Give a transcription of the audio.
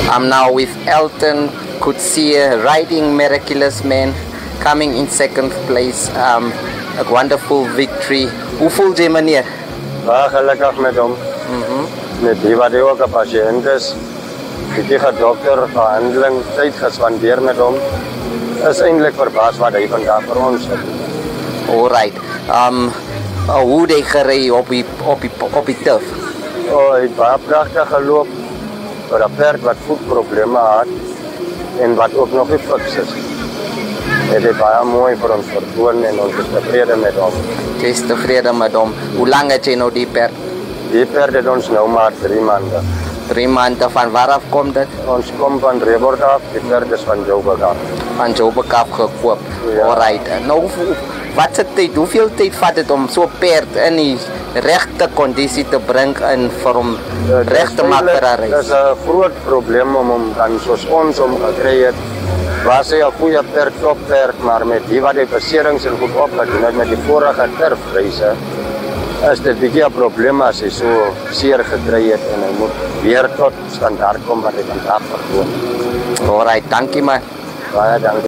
I'm now with Elton Coetzee, riding Miraculous Man, coming in second place. A wonderful victory. Hoe voel jy, meneer? Baie gelukkig met hom. Met die wat hy ook 'n pasiënt is. Die dokter behandeling tyd gespandeer met hom. Is eintlik verbaas wat hy vandag vir ons het. Alright. Hoe het hy gery op die turf? Hy het baie pragtig geloop vir 'n perd wat voetprobleme had en wat ook nog nie fiks is. Het hy baie mooi vir ons vertoon en ons is tevrede met hom. Jy is tevrede met hom. Hoe lang het jy nou die perd? Die perd het ons nou maar 3 maande. 3 maande, van waar af kom dit? Ons kom van Rebord af, die perd is van Joburg af. Van Joburg af gekoop. Ja. Alright. Nou, wat se tyd, hoeveel tyd vat dit om so 'n perd in die regte kondisie te bring en vir hom reg te maak vir 'n reis? Dit is 'n groot probleem om hom dan soos ons hom gekry het. Was hy 'n goeie perd, topperd, maar met die wat hy beserings en goed opgedoen het met die vorige turfreise, is dit bietjie 'n probleem as hy so seer gekry het en hy moet weer tot standaard kom wat hy vandag vertoon. Alright, dankie man. Baie dankie.